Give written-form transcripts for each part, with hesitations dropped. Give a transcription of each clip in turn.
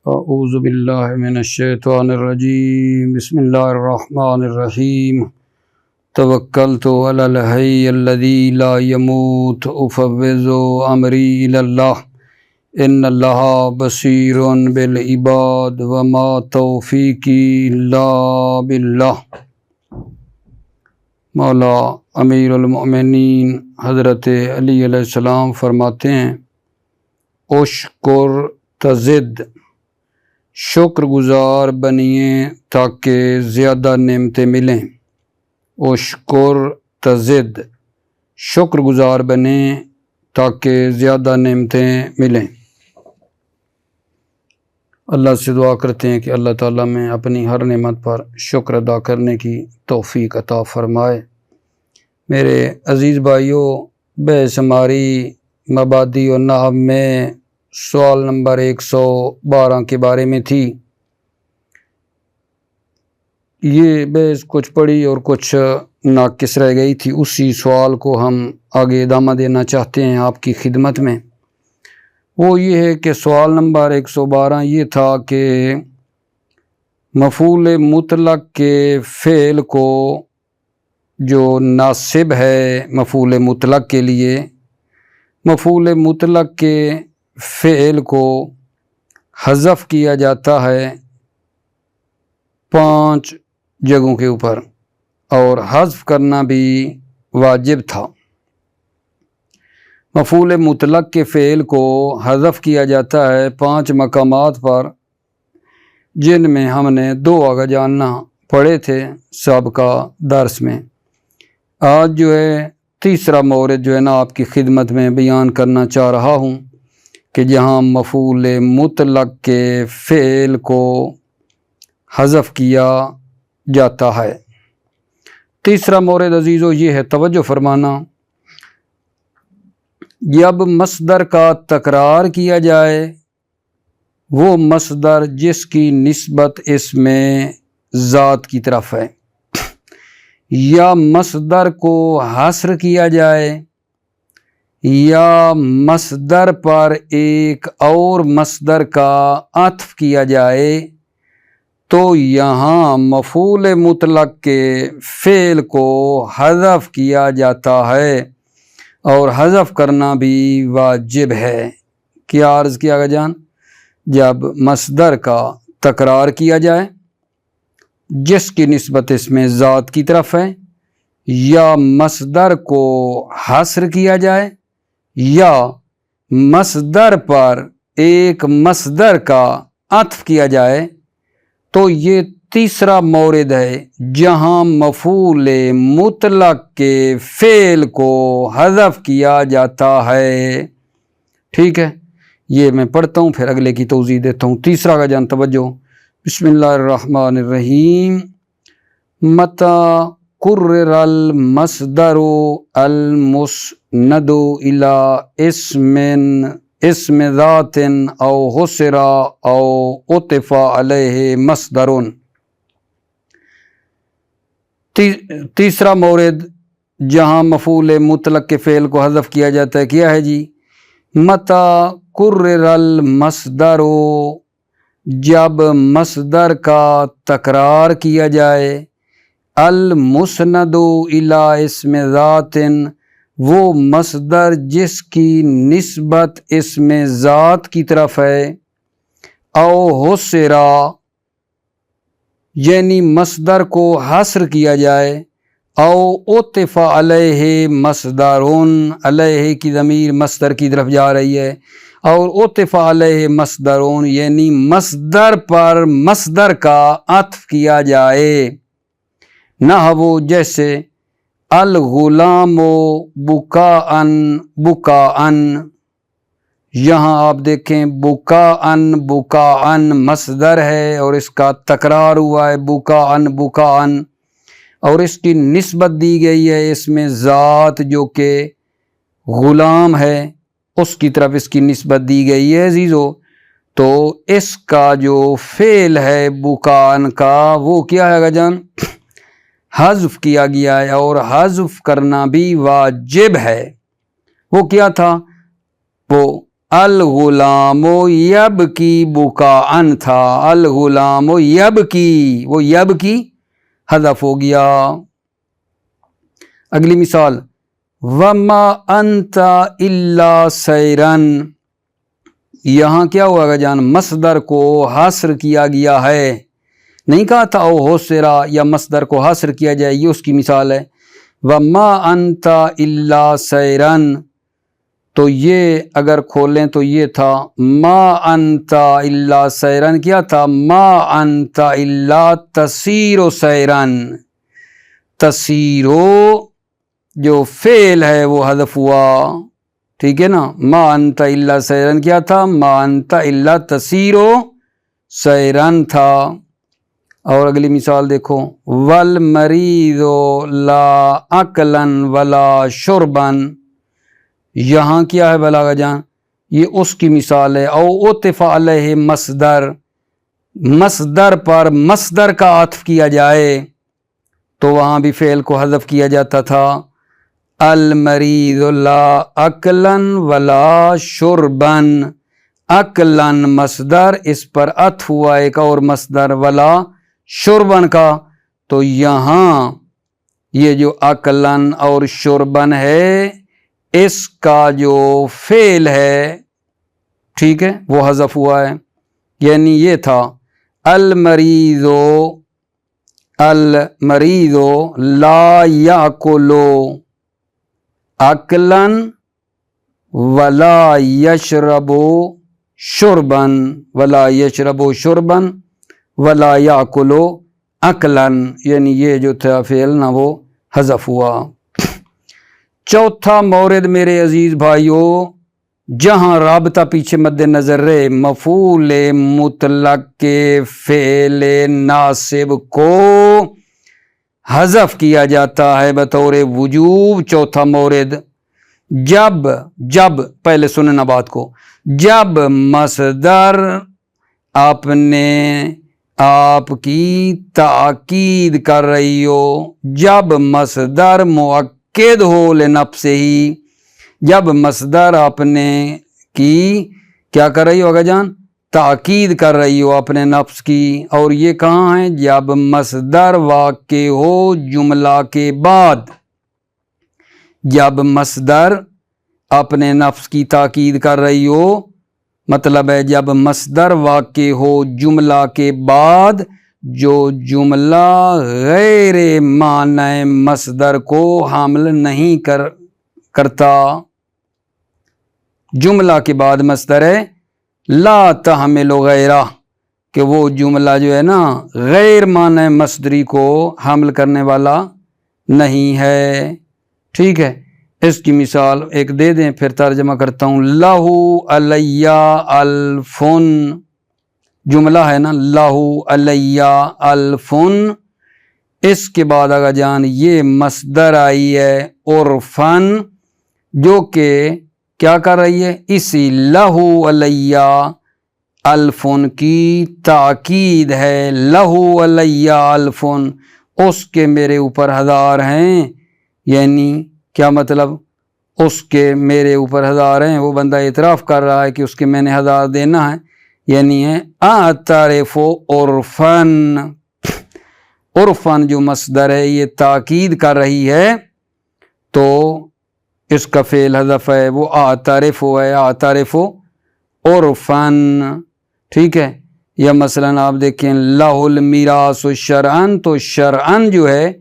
اعوذ باللہ من الشیطان الرجیم بسم اللہ الرحمن الرحیم توکلت علی الحی الذی لا يموت افوض امری الی اللہ ان اللہ بصیر بالعباد وما توفیقی الا باللہ۔ مولا امیر المؤمنین حضرت علی علیہ السلام فرماتے ہیں اشکر تزد، شکر گزار بنیے تاکہ زیادہ نعمتیں ملیں۔ اشکر تزد، شکر گزار بنیں تاکہ زیادہ نعمتیں ملیں۔ اللہ سے دعا کرتے ہیں کہ اللہ تعالیٰ میں اپنی ہر نعمت پر شکر ادا کرنے کی توفیق عطا فرمائے۔ میرے عزیز بھائیوں، بحث ہماری مبادی و نحو میں سوال نمبر 112 کے بارے میں تھی۔ یہ بحث کچھ پڑھی اور کچھ ناقص رہ گئی تھی، اسی سوال کو ہم آگے ادامہ دینا چاہتے ہیں آپ کی خدمت میں۔ وہ یہ ہے کہ سوال نمبر 112 یہ تھا کہ مفعول مطلق کے فعل کو جو ناصب ہے مفعول مطلق کے لیے، مفعول مطلق کے فعل کو حذف کیا جاتا ہے 5 جگہوں کے اوپر، اور حذف کرنا بھی واجب تھا۔ مفعول مطلق کے فعل کو حذف کیا جاتا ہے 5 مقامات پر، جن میں ہم نے 2 آگے جاننا پڑھے تھے سابقہ درس میں۔ آج جو ہے تیسرا مورد جو ہے نا آپ کی خدمت میں بیان کرنا چاہ رہا ہوں کہ جہاں مفعول مطلق کے فعل کو حذف کیا جاتا ہے۔ تیسرا مورد عزیزو یہ ہے، توجہ فرمانا، جب مصدر کا تکرار کیا جائے، وہ مصدر جس کی نسبت اس میں ذات کی طرف ہے، یا مصدر کو حصر کیا جائے، یا مصدر پر ایک اور مصدر کا عطف کیا جائے، تو یہاں مفعول مطلق کے فعل کو حذف کیا جاتا ہے، اور حذف کرنا بھی واجب ہے۔ کیا عرض کیا گیا جان؟ جب مصدر کا تکرار کیا جائے جس کی نسبت اس میں ذات کی طرف ہے، یا مصدر کو حصر کیا جائے، یا مصدر پر ایک مصدر کا عطف کیا جائے، تو یہ تیسرا مورد ہے جہاں مفعول مطلق کے فعل کو حذف کیا جاتا ہے۔ ٹھیک ہے، یہ میں پڑھتا ہوں پھر اگلے کی توضیح دیتا ہوں۔ تیسرا کا جان توجہ، بسم اللہ الرحمن الرحیم۔ متى قرر المصدر المسند الى اسم ذات او حصر او عطف علیہ مصدر۔ تیسرا مورد جہاں مفعول مطلق کے فعل کو حذف کیا جاتا ہے، کیا ہے جی؟ متى قرر المصدر، جب مصدر کا تکرار کیا جائے، المسند الی اسم ذات، وہ مصدر جس کی نسبت اسم ذات کی طرف ہے، او حصر، یعنی مصدر کو حصر کیا جائے، او عطف علیہ مصدر، علیہ کی ضمیر مصدر کی طرف جا رہی ہے، اور عطف علیہ مصدر یعنی مصدر پر مصدر کا عطف کیا جائے۔ نحو جیسے الغلام بکاءن بکاءن، یہاں آپ دیکھیں بکاءن بکاءن مصدر ہے اور اس کا تکرار ہوا ہے بکاءن بکاءن، اور اس کی نسبت دی گئی ہے اس میں ذات جو کہ غلام ہے، اس کی طرف اس کی نسبت دی گئی ہے عزیزو۔ تو اس کا جو فعل ہے بکاءن کا، وہ کیا ہے جان؟ حذف کیا گیا ہے، اور حذف کرنا بھی واجب ہے۔ وہ کیا تھا؟ وہ الغلام یبکی بکاءن تھا، الغلام یبکی، وہ یبکی حذف ہو گیا۔ اگلی مثال وما انت الا سیرن، یہاں کیا ہوا گا جان، مصدر کو حاصر کیا گیا ہے، نہیں کہا تھا او حسرا یا مصدر کو حاصر کیا جائے، یہ اس کی مثال ہے۔ وما انت الا سیرن، تو یہ اگر کھولیں تو یہ تھا ما انت الا سیرن، کیا تھا ما انت الا تسیر سیرن، تسیرو جو فعل ہے وہ حذف ہوا، ٹھیک ہے نا، ما انت الا سیرن کیا تھا، ما انت الا تسیرو سیرن تھا۔ اور اگلی مثال دیکھو والمریض لا اکلن ولا شربن، یہاں کیا ہے بلاغہ جان، یہ اس کی مثال ہے۔ او عطف علیہ مصدر، مصدر پر مصدر کا عطف کیا جائے تو وہاں بھی فعل کو حذف کیا جاتا تھا۔ المریض لا اکلن ولا شربن، اکلن مصدر، اس پر عطف ہوا ایک اور مصدر ولا شربن کا، تو یہاں یہ جو اکلن اور شربن ہے اس کا جو فعل ہے، ٹھیک ہے، وہ حذف ہوا ہے، یعنی یہ تھا المریض لا یاکلو اکلن ولا یشربو شربن، ولا یشربو شربن ولا یاکلو اکلن، یعنی یہ جو تھا فعل نا وہ حذف ہوا۔ چوتھا مورد میرے عزیز بھائیو، جہاں رابطہ پیچھے مد نظر رہے، مفعول مطلق کے فعل ناصب کو حذف کیا جاتا ہے بطور وجوب۔ چوتھا مورد، جب پہلے سننا بات کو، جب مصدر آپ کی تاکید کر رہی ہو، جب مصدر مؤکد ہو لنفسہ ہی، جب مصدر اپنے کی کیا کر رہی ہو آگا جان، تاکید کر رہی ہو اپنے نفس کی، اور یہ کہاں ہے، جب مصدر واقع ہو جملہ کے بعد، جب مصدر اپنے نفس کی تاکید کر رہی ہو، مطلب ہے جب مصدر واقع ہو جملہ کے بعد جو جملہ غیر معنی مصدر کو حامل نہیں کرتا، جملہ کے بعد مصدر ہے لا تحمل غیرہ، کہ وہ جملہ جو ہے نا غیر معنی مصدری کو حامل کرنے والا نہیں ہے، ٹھیک ہے۔ اس کی مثال ایک دے دیں پھر ترجمہ کرتا ہوں۔ لہو علیہ الفن، جملہ ہے نا لہو علیہ الفن، اس کے بعد آگا جان یہ مصدر آئی ہے عرفن، جو کہ کیا کر رہی ہے، اسی لہو علیہ الفن کی تاکید ہے، لہو علیہ الفن، اس کے میرے اوپر ہزار ہیں، یعنی کیا مطلب، اس کے میرے اوپر ہزار ہیں، وہ بندہ اعتراف کر رہا ہے کہ اس کے میں نے ہزار دینا ہے، یعنی ہے اعترف عرفن، عرفن جو مصدر ہے یہ تاکید کر رہی ہے تو اس کا فعل حذف ہے، وہ اعترف ہے، اعترف عرفن، ٹھیک ہے۔ یا مثلا آپ دیکھیں لہ المیراث شرعن، تو شرعن جو ہے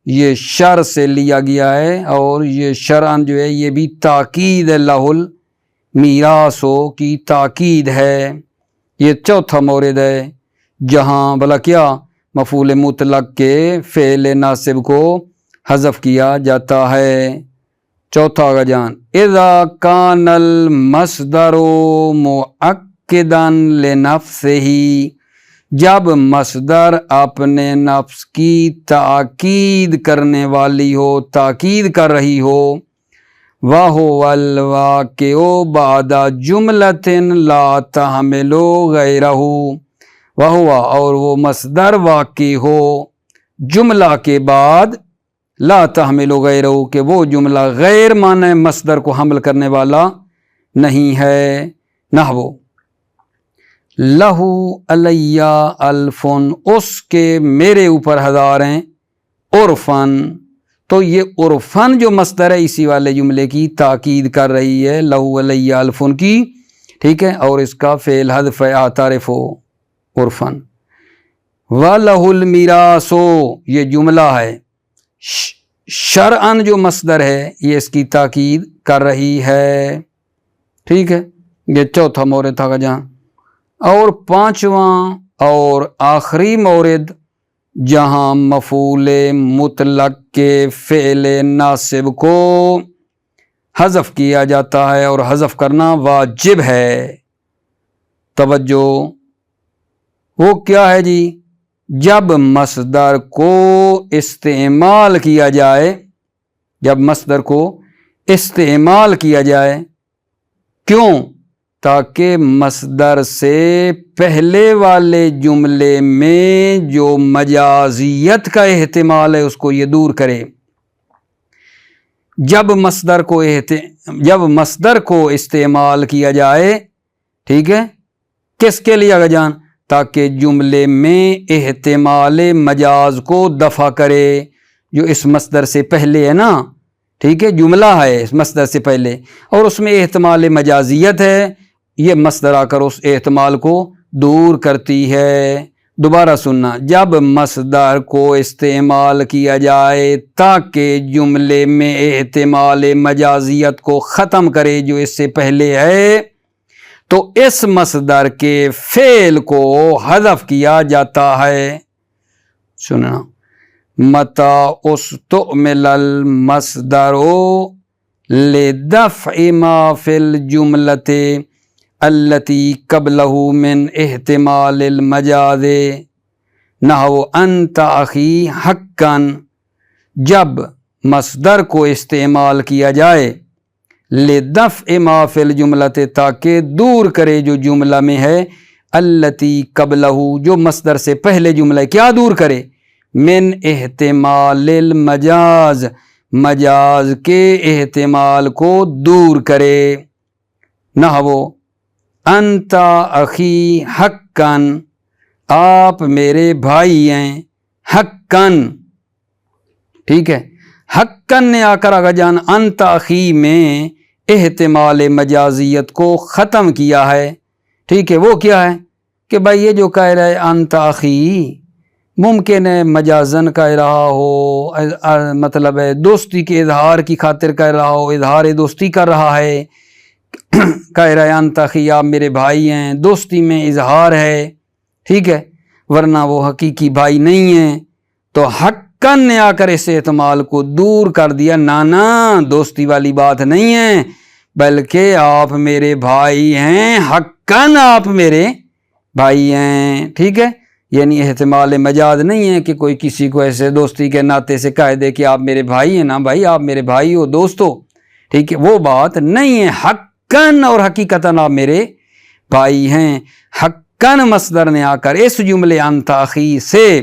یہ شر سے لیا گیا ہے، اور یہ شرعن جو ہے یہ بھی تاکید ہے، لہ المیراث کی تاکید ہے۔ یہ چوتھا مورد ہے جہاں بلا کیا مفعول مطلق کے فعل ناصب کو حذف کیا جاتا ہے۔ چوتھا آگا جان اذا کان المصدر مؤکدا لنفسہ، جب مصدر اپنے نفس کی تاکید کرنے والی ہو، تاکید کر رہی ہو، وَهُوَ الْوَاقِعُ بَعْدَ جُمْلَةٍ لَا تَحْمِلُ غَيْرَهُ، وَهُوَ اور وہ مصدر واقع ہو جملہ کے بعد لا تحمل غیرہ، کہ وہ جملہ غیر معنی مصدر کو حمل کرنے والا نہیں ہے، نحو لہو علیہ الفن، اس کے میرے اوپر ہزار ہیں، عرفن، تو یہ عرفن جو مصدر ہے اسی والے جملے کی تاکید کر رہی ہے، لہو علیہ الفن کی، ٹھیک ہے، اور اس کا فعل حذف عطارف ہو عرفن۔ وَلَهُ الْمِيرَاثُ، یہ جملہ ہے، شرعن جو مصدر ہے یہ اس کی تاکید کر رہی ہے، ٹھیک ہے، یہ چوتھا مورد تھا جہاں۔ اور پانچواں اور آخری مورد جہاں مفعول مطلق کے فعل ناصب کو حذف کیا جاتا ہے، اور حذف کرنا واجب ہے، توجہ، وہ کیا ہے جی؟ جب مصدر کو استعمال کیا جائے، جب مصدر کو استعمال کیا جائے، کیوں؟ تاکہ مصدر سے پہلے والے جملے میں جو مجازیت کا احتمال ہے اس کو یہ دور کرے۔ جب مصدر کو استعمال کیا جائے، ٹھیک ہے، کس کے لیے آگا جان؟ تاکہ جملے میں احتمال مجاز کو دفع کرے، جو اس مصدر سے پہلے ہے نا، ٹھیک ہے، جملہ ہے اس مصدر سے پہلے اور اس میں احتمال مجازیت ہے، یہ مصدر آ کر اس احتمال کو دور کرتی ہے۔ دوبارہ سننا، جب مصدر کو استعمال کیا جائے تاکہ جملے میں احتمال مجازیت کو ختم کرے جو اس سے پہلے ہے، تو اس مصدر کے فعل کو حذف کیا جاتا ہے۔ سننا، متى استعمل المصدر لدفع ما في الجملة التي قبله من احتمال المجاز نحو انت اخی حقا، جب مصدر کو استعمال کیا جائے لدفع ما فی الجملۃ، تاکہ دور کرے جو جملہ میں ہے، التی قبلہ، جو مصدر سے پہلے جملہ ہے، کیا دور کرے؟ من احتمال المجاز، مجاز کے احتمال کو دور کرے۔ نحو انت اخی حقا، آپ میرے بھائی ہیں، حقا، ٹھیک ہے، حقا نے آ کر آگا جان انت اخی میں احتمال مجازیت کو ختم کیا ہے، ٹھیک ہے، وہ کیا ہے کہ بھائی یہ جو کہہ رہا ہے انت اخی، ممکن ہے مجازن کہہ رہا ہو، مطلب ہے دوستی کے اظہار کی خاطر کہہ رہا ہو، اظہار دوستی کر رہا ہے، کہہ رہا ہے انت اخی، آپ میرے بھائی ہیں، دوستی میں اظہار ہے، ٹھیک ہے، ورنہ وہ حقیقی بھائی نہیں ہیں، تو حقاً نے آ کر اس احتمال کو دور کر دیا، نانا دوستی والی بات نہیں ہے، بلکہ آپ میرے بھائی ہیں، حقاً آپ میرے بھائی ہیں، ٹھیک ہے، یعنی احتمال مجاز نہیں ہے کہ کوئی کسی کو ایسے دوستی کے ناطے سے کہہ دے کہ آپ میرے بھائی ہیں، نا بھائی آپ میرے بھائی ہو، دوستو، ٹھیک ہے، وہ بات نہیں ہے، حقاً اور حقیقتاً آپ میرے بھائی ہیں۔ حقاً مصدر نے آ کر اس جملے انت اخی سے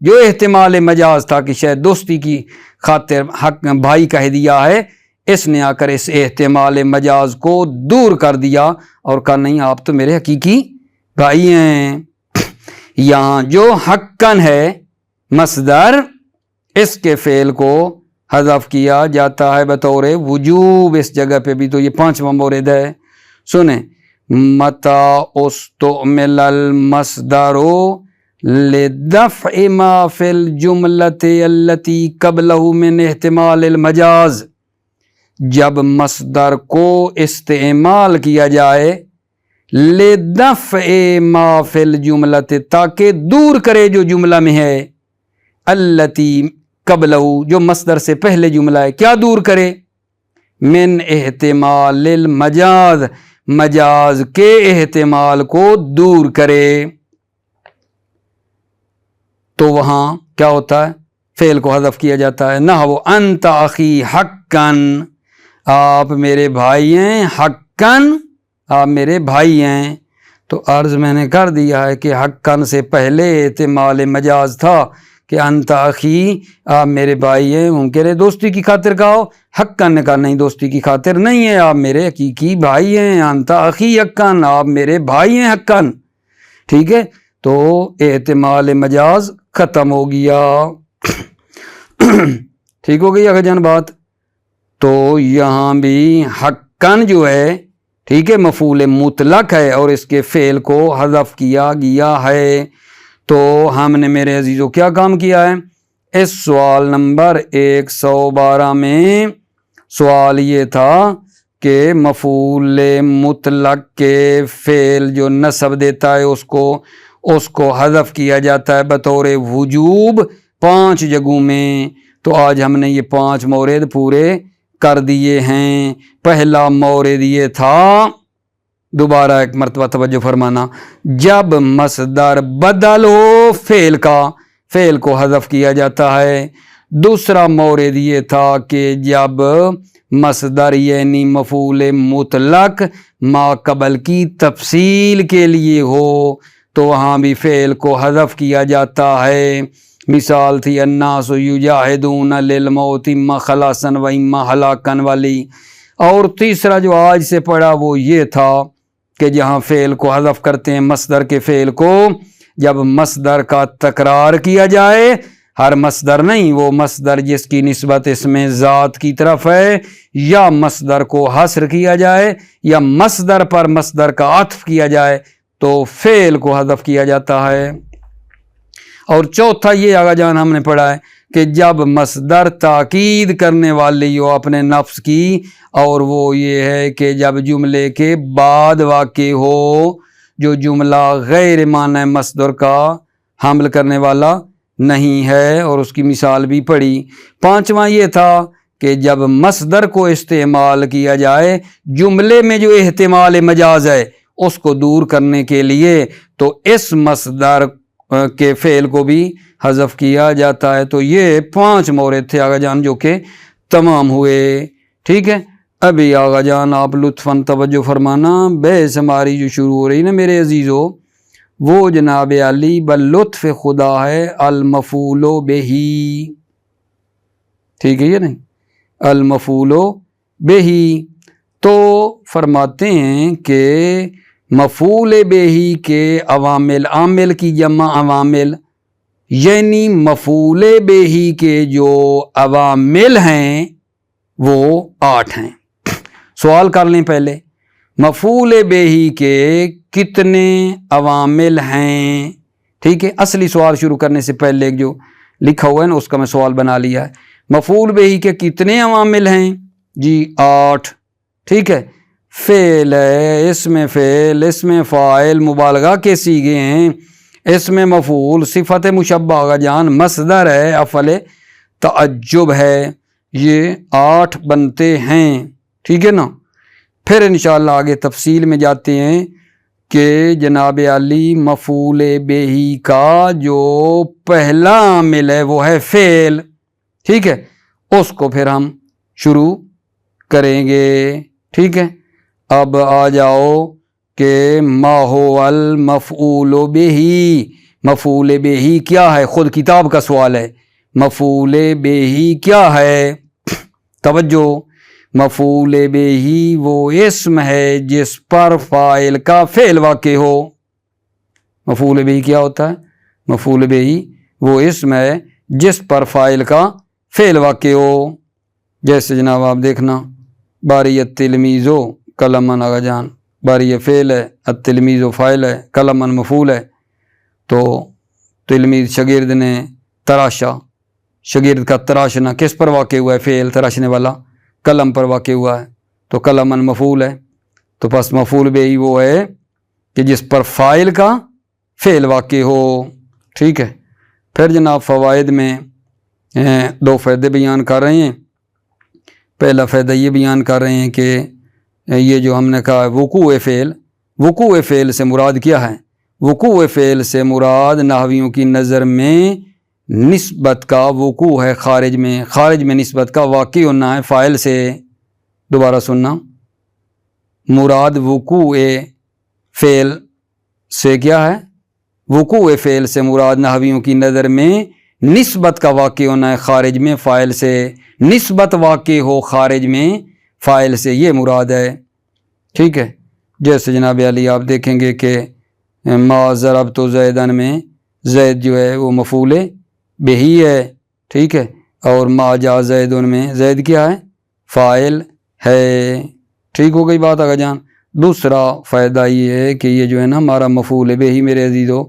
جو احتمال مجاز تھا کہ شاید دوستی کی خاطر حق بھائی کہہ دیا ہے، اس نے آ کر اس احتمال مجاز کو دور کر دیا اور کہا نہیں آپ تو میرے حقیقی بھائی ہیں۔ یہاں جو حقاً ہے مصدر، اس کے فعل کو حذف کیا جاتا ہے بطور وجوب، اس جگہ پہ بھی، تو یہ پانچواں مورد ہے، سنیں، متى استعمل المصدر لدفع ما في الجملة التي قبله من احتمال المجاز، جب مصدر کو استعمال کیا جائے لدفع ما فی الجملۃ، تاکہ دور کرے جو جملہ میں ہے، التی قبلہ، جو مصدر سے پہلے جملہ ہے، کیا دور کرے؟ من احتمال المجاز، مجاز کے احتمال کو دور کرے، تو وہاں کیا ہوتا ہے؟ فعل کو حذف کیا جاتا ہے۔ نحو انت اخی حقا، آپ میرے بھائی ہیں، حقا آپ میرے بھائی ہیں، تو عرض میں نے کر دیا ہے کہ حقاً سے پہلے احتمال مجاز تھا کہ انت اخی آپ میرے بھائی ہیں، ممکن ہے دوستی کی خاطر کہا ہو، حقاً نے کہا نہیں دوستی کی خاطر نہیں ہے، آپ میرے حقیقی بھائی ہیں، انت اخی حقاً آپ میرے بھائی ہیں حقاً، ٹھیک ہے۔ تو احتمال مجاز ختم ہو گیا، ٹھیک ہو گئی اگر جان بات۔ تو یہاں بھی حقاً جو ہے ٹھیک ہے مفعول مطلق ہے اور اس کے فعل کو حذف کیا گیا ہے۔ تو ہم نے میرے عزیزوں کیا کام کیا ہے، اس سوال نمبر 112 میں سوال یہ تھا کہ مفعول مطلق کے فعل جو نصب دیتا ہے اس کو حذف کیا جاتا ہے بطور وجوب 5 جگہوں میں۔ تو آج ہم نے یہ 5 مورد پورے کر دیے ہیں۔ پہلا مورد یہ تھا، دوبارہ ایک مرتبہ توجہ فرمانا، جب مصدر بدل ہو فعل کو حذف کیا جاتا ہے۔ دوسرا مورد یہ تھا کہ جب مصدر یعنی مفعول مطلق ما قبل کی تفصیل کے لیے ہو تو وہاں بھی فعل کو حذف کیا جاتا ہے۔ مثال تھی الناس یجاہدون للموت اما خلاصا و اما ہلاکا والی۔ اور تیسرا جو آج سے پڑھا وہ یہ تھا کہ جہاں فعل کو حذف کرتے ہیں مصدر کے فعل کو، جب مصدر کا تکرار کیا جائے، ہر مصدر نہیں، وہ مصدر جس کی نسبت اس میں ذات کی طرف ہے، یا مصدر کو حصر کیا جائے یا مصدر پر مصدر کا عطف کیا جائے تو فعل کو حذف کیا جاتا ہے۔ اور چوتھا یہ آگا جان ہم نے پڑھا ہے کہ جب مصدر تاکید کرنے والی ہو اپنے نفس کی، اور وہ یہ ہے کہ جب جملے کے بعد واقع ہو جو جملہ غیر معنی مصدر کا حمل کرنے والا نہیں ہے، اور اس کی مثال بھی پڑھی۔ پانچواں یہ تھا کہ جب مصدر کو استعمال کیا جائے جملے میں جو احتمال مجاز ہے اس کو دور کرنے کے لیے تو اس مصدر کے فعل کو بھی حذف کیا جاتا ہے۔ تو یہ 5 مورد تھے آغا جان جو کہ تمام ہوئے، ٹھیک ہے۔ ابھی آغا جان آپ لطفاً توجہ فرمانا، بحث ہماری جو شروع ہو رہی نا میرے عزیزو، وہ جناب علی باللطف خدا ہے المفعول بہی، ٹھیک ہے یہ نہیں، المفعول بہی۔ تو فرماتے ہیں کہ مفعول بہی کے عوامل، عامل کی جمع عوامل، یعنی مفعول بہی کے جو عوامل ہیں وہ 8 ہیں۔ سوال کر لیں پہلے، مفعول بہی کے کتنے عوامل ہیں، ٹھیک ہے۔ اصلی سوال شروع کرنے سے پہلے جو لکھا ہوا ہے نا اس کا میں سوال بنا لیا ہے۔ مفعول بہی کے کتنے عوامل ہیں؟ جی 8، ٹھیک ہے۔ فعل ہے، اسم فعل، اسم فاعل، مبالغہ کے صیغے ہیں، اسم مفعول، صفت مشبہ آغا جان، مصدر ہے، افعل تعجب ہے، یہ 8 بنتے ہیں، ٹھیک ہے نا۔ پھر انشاءاللہ آگے تفصیل میں جاتے ہیں کہ جناب علی مفعول بہی کا جو پہلا عامل ہے وہ ہے فعل، ٹھیک ہے، اس کو پھر ہم شروع کریں گے، ٹھیک ہے۔ اب آ جاؤ کہ ما هو المفعول بہی، مفعول بہی کیا ہے، خود کتاب کا سوال ہے، مفعول بہی کیا ہے؟ توجہ، مفعول بہی وہ اسم ہے جس پر فاعل کا فعل واقع ہو۔ مفعول بہی کیا ہوتا ہے؟ مفعول بہی وہ اسم ہے جس پر فاعل کا فعل واقع ہو۔ جیسے جناب آپ دیکھنا، باری التلمیذ قلماً آغا جان، باری فعل ہے، التلمیذ فاعل ہے، قلماً مفعول ہے۔ تو تلمیذ شاگرد نے تراشا، شاگرد کا تراشنا کس پر واقع ہوا ہے؟ فعل تراشنے والا قلم پر واقع ہوا ہے، تو قلماً مفعول ہے۔ تو پس مفعول بہی وہ ہے کہ جس پر فاعل کا فعل واقع ہو، ٹھیک ہے۔ پھر جناب فوائد میں 2 فائدے بیان کر رہے ہیں۔ پہلا فائدہ یہ بیان کر رہے ہیں کہ یہ جو ہم نے کہا وقوع فعل، وقوع فعل سے مراد کیا ہے؟ وقوع فعل سے مراد نحویوں کی نظر میں نسبت کا وقوع ہے، خارج میں نسبت کا واقع ہونا ہے فاعل سے۔ دوبارہ سننا، مراد وقوع فعل سے کیا ہے؟ وقوع فعل سے مراد نحویوں کی نظر میں نسبت کا واقع ہونا ہے خارج میں فاعل سے، نسبت واقع ہو خارج میں فاعل سے، یہ مراد ہے، ٹھیک ہے۔ جیسے جناب علی آپ دیکھیں گے کہ ما ضربت زیدن میں زید جو ہے وہ مفعول بہی ہے، ٹھیک ہے، اور ما جا زیدن میں زید کیا ہے؟ فاعل ہے، ٹھیک ہو گئی بات آگا جان۔ دوسرا فائدہ یہ ہے کہ یہ جو ہے نا ہمارا مفعول بہی میرے عزیزو،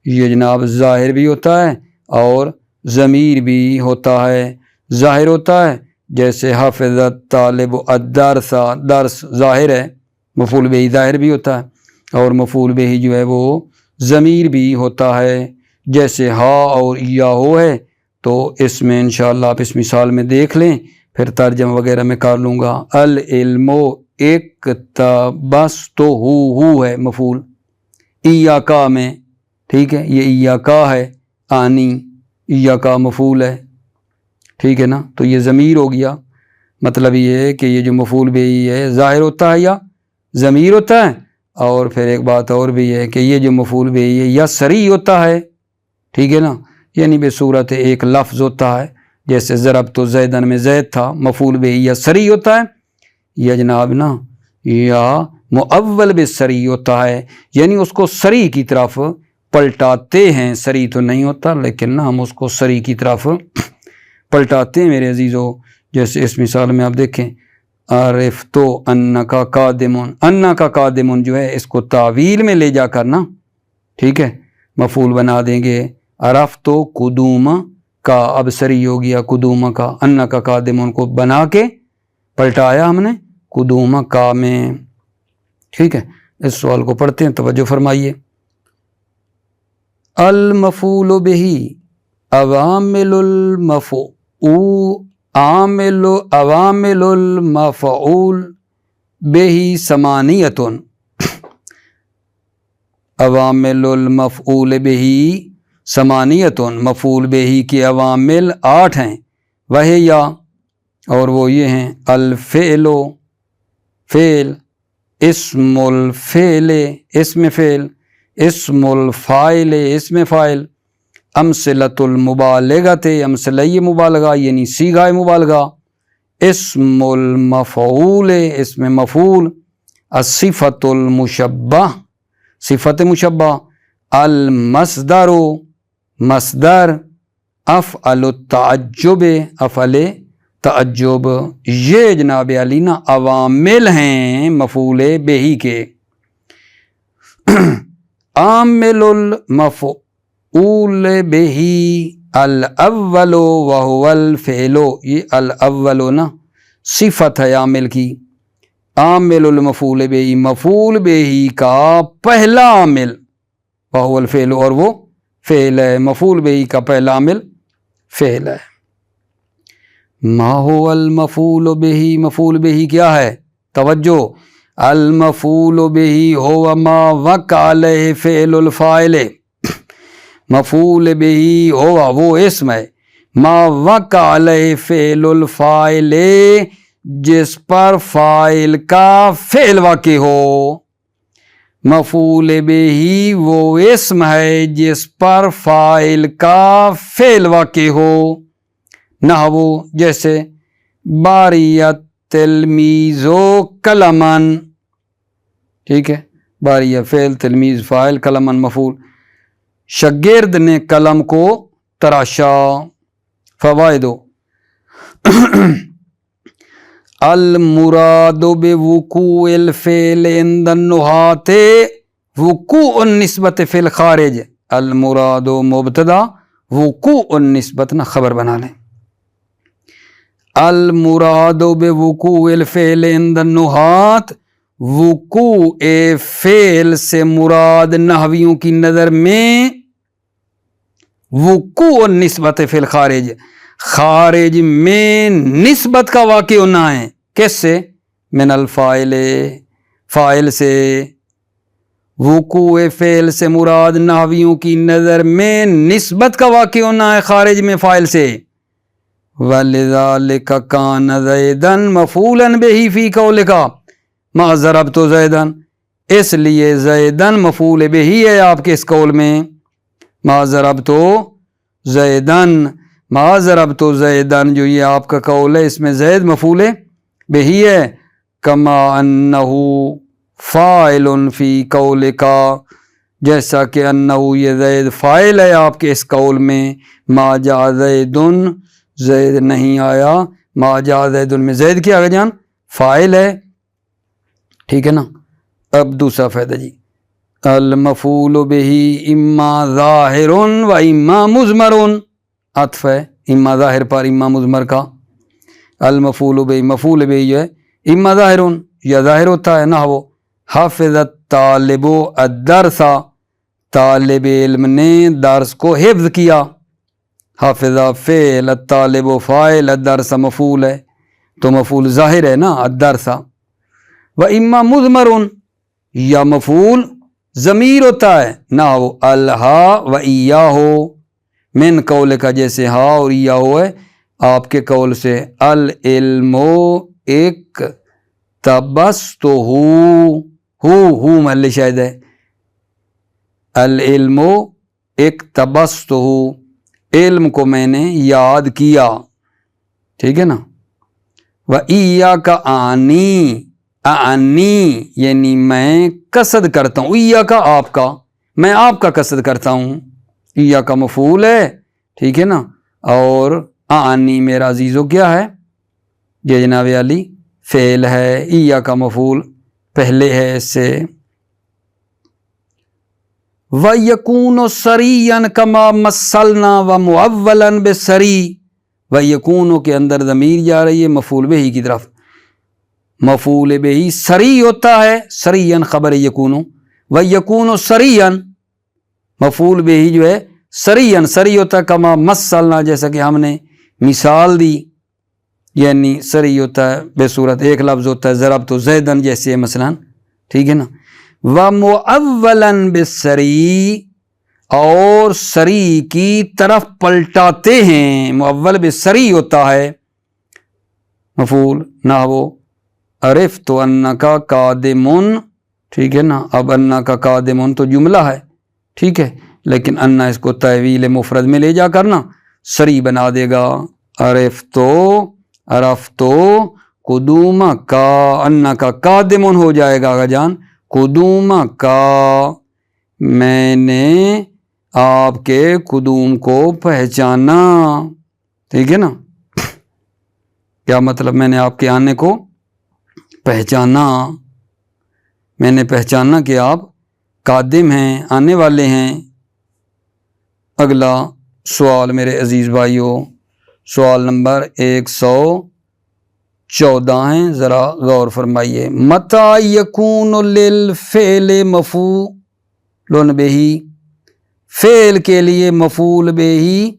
یہ جناب ظاہر بھی ہوتا ہے اور ضمیر بھی ہوتا ہے۔ ظاہر ہوتا ہے جیسے حفظت طالب الدرس، درس ظاہر ہے، مفعول بہی ظاہر بھی ہوتا ہے، اور مفعول بہی جو ہے وہ ضمیر بھی ہوتا ہے، جیسے ہا اور یا ہو ہے، تو اس میں انشاءاللہ آپ اس مثال میں دیکھ لیں، پھر ترجمہ وغیرہ میں کر لوں گا۔ العلم اقتبستہ ہو ہے مفعول، ایاکا میں، ٹھیک ہے، یہ ایاکا ہے، آنی ایاکا مفعول ہے، ٹھیک ہے نا، تو یہ ضمیر ہو گیا۔ مطلب یہ ہے کہ یہ جو مفعول بہی ہے ظاہر ہوتا ہے یا ضمیر ہوتا ہے، اور پھر ایک بات اور بھی ہے کہ یہ جو مفعول بہی ہے یا صریح ہوتا ہے، ٹھیک ہے نا، یعنی بصورت ایک لفظ ہوتا ہے، جیسے ضربت زیدن میں زید تھا، مفعول بہی یا صریح ہوتا ہے، یا جناب نا یا مؤول بالصریح ہوتا ہے، یعنی اس کو صریح کی طرف پلٹاتے ہیں، صریح تو نہیں ہوتا لیکن نا ہم اس کو صریح کی طرف پلٹاتے ہیں میرے عزیزو۔ جیسے اس مثال میں آپ دیکھیں، عرفتو انکا قادمون، انکا قادمون جو ہے اس کو تعویل میں لے جا کر نا، ٹھیک ہے، مفعول بنا دیں گے، عرفتو قدوم کا، اب صریح ہو گیا قدوم کا، انکا قادمون کو بنا کے پلٹایا ہم نے قدوم کا میں، ٹھیک ہے۔ اس سوال کو پڑھتے ہیں، توجہ فرمائیے۔ المفعول بہی عوامل عوامل المفعول بہی ثمانیۃ، عوامل المفعول بہی ثمانیۃ، مفعول بہی کے عوامل 8 ہیں، وہ یا، اور وہ یہ ہیں، الفعل فعل، اسم الفعل اسم فعل، اسم الفاعل اسم فاعل، امثلۃ المبالغۃ امثلہ مبالغہ یعنی صیغہ مبالغہ، اسم المفعول اسم مفعول، الصفۃ المشبہ صفت مشبہ، المصدر مصدر، افعل التعجب افعل تعجب۔ یہ جناب علی نا عوامل ہیں مفعول بہی کے۔ عامل المفعول بہی الاول وہو الفعل، یہ الاول نا صفت ہے عامل کی، عامل المفعول بہی مفعول بہی کا پہلا عامل، وہو الفعل، اور وہ فعل ہے، مفعول بہی کا پہلا عامل فعل ہے۔ ما هو المفعول بہی، مفعول بہی کیا ہے؟ توجہ، المفعول بہی ہو ما وقع علیہ فعل الفاعل، مفعول بہی ہوا وہ اسم ہے، ما وقع علیہ فعل الفاعل، جس پر فاعل کا فعل واقع ہو۔ مفعول بہی وہ اسم ہے جس پر فاعل کا فعل واقع ہو، نحو جیسے باریت تلمیذ قلمن، ٹھیک ہے، باریہ فعل، تلمیذ فاعل، قلمن مفعول، شاگرد نے قلم کو تراشا۔ فوائد، المراد بوقوع الفعل عند النحاة وقوع النسبت فی الخارج، المراد مبتدا، وقوع النسبت نہ خبر بنا لیں، المراد بوقوع الفعل عند النحاة، وقوع فعل سے مراد نحویوں کی نظر میں وقوع النسبت فی الخارج، خارج میں نسبت کا واقع ہونا ہے، کس سے؟ من الفاعل، فاعل سے، وقوع فعل سے مراد نحویوں کی نظر میں نسبت کا واقع ہونا ہے خارج میں فاعل سے۔ وَلِذَلِكَ كَانَ زَيْدًا مَفْعُولًا بِهِ فِي قَوْلِكَ مَا ضَرَبْتُ زَيْدًا، اس لیے زیدن مفعول بہی ہے آپ کے اس قول میں، ما ضربتو زیدن ما ضربت زیدن، جو یہ آپ کا قول ہے اس میں زید مفعول بہی ہے، کما انہو فاعل فی قولکا، جیسا کہ انہو یہ زید فاعل ہے آپ کے اس قول میں، ما جاء زیدن زید نہیں آیا، ما جاء زیدن میں زید کیا آگے جان فاعل ہے، ٹھیک ہے نا۔ اب دوسرا فائدہ جی، المفعول بہی اما ظاہر و اما مضمر، عطف ہے اما ظاہر پر اما مضمر کا۔ المفعول بہی مفعول بہی جو ہے اما ظاہر یا ظاہر ہوتا ہے، نحو حفظ الطالب الدرس، طالب علم نے درس کو حفظ کیا، حافظ فعل، الطالب فاعل، الدرس مفعول ہے تو مفعول ظاہر ہے نا الدرس۔ و اما مضمر یا مفعول ضمیر ہوتا ہے، نحو الہا و ایاہو من قول کا، جیسے ہا اور ایاہو ہے آپ کے قول سے، العلم ایک تبستہ ہو محل شاہد ہے، العلم ایک تبستہ، علم کو میں نے یاد کیا، ٹھیک ہے نا۔ و ایاک آنی، آنی یعنی میں قصد کرتا ہوں، ایاک آپ کا، میں آپ کا قصد کرتا ہوں، ایاک مفعول ہے، ٹھیک ہے نا، اور آنی میرا عزیزو کیا ہے یہ جناب علی فعل ہے، ایاک مفعول پہلے ہے اس سے۔ وَيَكُونُ سَرِيًّا كَمَا مَثَّلْنَا وَمُعَوَّلًا بِالسَّرِي، وَيَكُونُ کے اندر ضمیر جا رہی ہے مفعول بہی کی طرف، مفعول بہی سری ہوتا ہے، سریًا خبر یکون، وَيَكُونُ سَرِيًّا مفعول بہی جو ہے سریًا سری ہوتا ہے، کما مثلنا جیسا کہ ہم نے مثال دی، یعنی سری ہوتا ہے بے صورت ایک لفظ ہوتا ہے، ضربت زیدن جیسے مثلا، ٹھیک ہے نا۔ وَمُعَوَّلًا بِالسَّرِي اور سری کی طرف پلٹاتے ہیں، معول بالسری ہوتا ہے مفعول، نحو عرفت انک قادمٌ، ٹھیک ہے نا۔ اب انک قادمٌ تو جملہ ہے، ٹھیک ہے، لیکن انا اس کو تحویل مفرد میں لے جا کر نا سری بنا دے گا، عرفت قدومک، انک قادمٌ ہو جائے گا جان، قدومک میں نے آپ کے قدوم کو پہچانا، ٹھیک ہے نا، کیا مطلب میں نے آپ کے آنے کو پہچانا، میں نے پہچانا کہ آپ قادم ہیں، آنے والے ہیں۔ اگلا سوال میرے عزیز بھائیوں، سوال نمبر 114 ہیں، ذرا غور فرمائیے۔ متى يكون للفعل مفعول بہ، فعل کے لیے مفعول بہ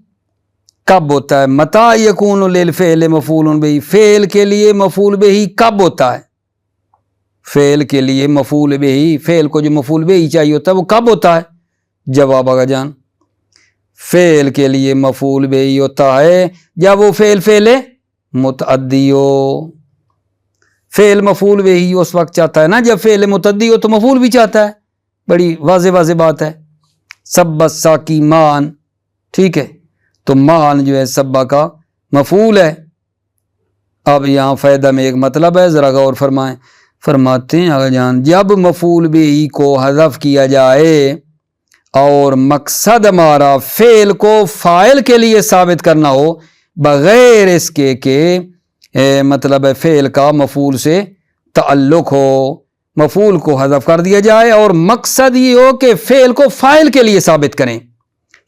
کب ہوتا ہے؟ متى يكون للفعل مفعول بہ، فعل کے لیے مفعول بہ کب ہوتا ہے؟ فعل کے لیے مفعول بہ، فعل کو جو مفعول بہ چاہیے ہوتا ہے وہ کب ہوتا ہے؟ جواب آگا جان، فعل کے لیے مفعول بہ ہوتا ہے جب وہ فعل متعدی ہو، فعل مفعول بہ اس وقت چاہتا ہے نا جب فعل متعدی ہو تو مفعول بھی چاہتا ہے، بڑی واضح بات ہے۔ سب الساقی مان، ٹھیک ہے، تو مان جو ہے سبا کا مفعول ہے۔ اب یہاں فائدہ میں ایک مطلب ہے، ذرا غور فرمائیں، فرماتے ہیں آگا جان، جب مفعول بہ کو حذف کیا جائے اور مقصد ہمارا فعل کو فاعل کے لیے ثابت کرنا ہو بغیر اس کے کہ مطلب ہے فعل کا مفعول سے تعلق ہو، مفعول کو حذف کر دیا جائے اور مقصد یہ ہو کہ فعل کو فاعل کے لیے ثابت کریں،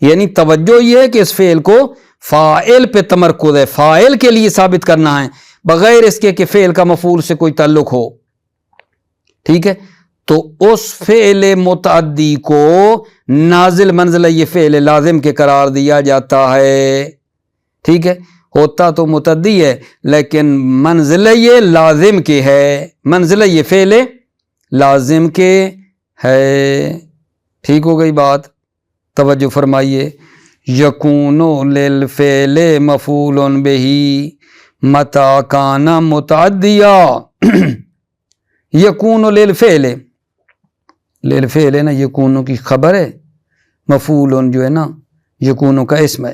یعنی توجہ یہ ہے کہ اس فعل کو فاعل پہ تمرکز ہے، فاعل کے لیے ثابت کرنا ہے بغیر اس کے کہ فعل کا مفعول سے کوئی تعلق ہو، ٹھیک ہے، تو اس فعل متعدی کو نازل منزلہ یہ فعل لازم کے قرار دیا جاتا ہے، ٹھیک ہے، ہوتا تو متعدی ہے لیکن منزلہ یہ لازم کے ہے، منزلہ یہ فعل لازم کے ہے، ٹھیک ہو گئی بات، توجہ فرمائیے۔ یکون للفعل مفعول بہ متى کان متعدیا، یکون للفعل، للفعل ہے نا، یکون کی خبر ہے، مفعول جو ہے نا یکون کا اسم ہے،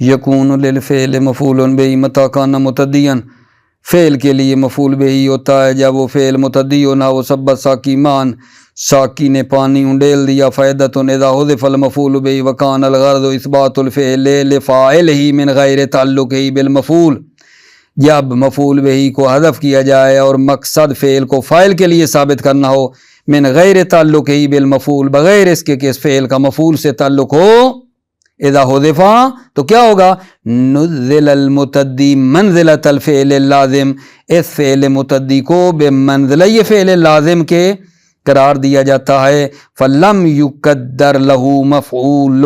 یکون للفعل مفعول بہ متی کان متعدیا، فعل کے لیے مفعول بہ ہوتا ہے جب وہ فعل متعدی ہو، نہ وہ سبت ساکی مان، ساکی نے پانی انڈیل دیا، فائدۃ اذا حذف المفعول بہ وکان الغرض اثبات الفعل لفاعلہ من غیر تعلقہ بالمفعول، جب مفعول بہ کو حذف کیا جائے اور مقصد فعل کو فاعل کے لیے ثابت کرنا ہو، من غیر تعلقہ بالمفعول، بغیر اس کے کہ اس فعل کا مفعول سے تعلق ہو، اذا حذفا تو کیا ہوگا، نزل المتعدی منزلۃ الفعل اللازم، اس فعل متعدی کو بمنزلہ یہ فعل لازم کے قرار دیا جاتا ہے، فلم یقدر لہ مفعول،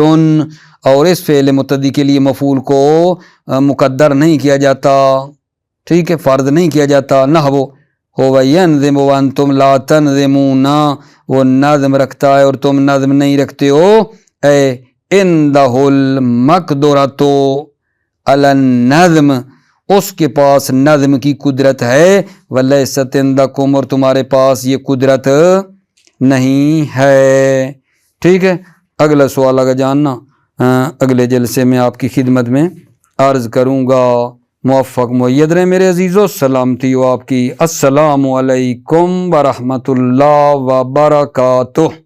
اور اس فعل متعدی کے لیے مفعول کو مقدر نہیں کیا جاتا، ٹھیک ہے، فرض نہیں کیا جاتا، نحو ہو ینظم وانتم لا تنظمون، وہ نظم رکھتا ہے اور تم نظم نہیں رکھتے ہو، اے عندہ المقدرۃ علی النظم، اس کے پاس نظم کی قدرت ہے، ولیست عندکم، اور تمہارے پاس یہ قدرت نہیں ہے، ٹھیک ہے۔ اگلا سوال اگر جاننا اگلے جلسے میں آپ کی خدمت میں عرض کروں گا۔ موفق مؤید رہیں میرے عزیزو، سلامتی ہو آپ کی، السلام علیکم ورحمۃ اللہ وبرکاتہ۔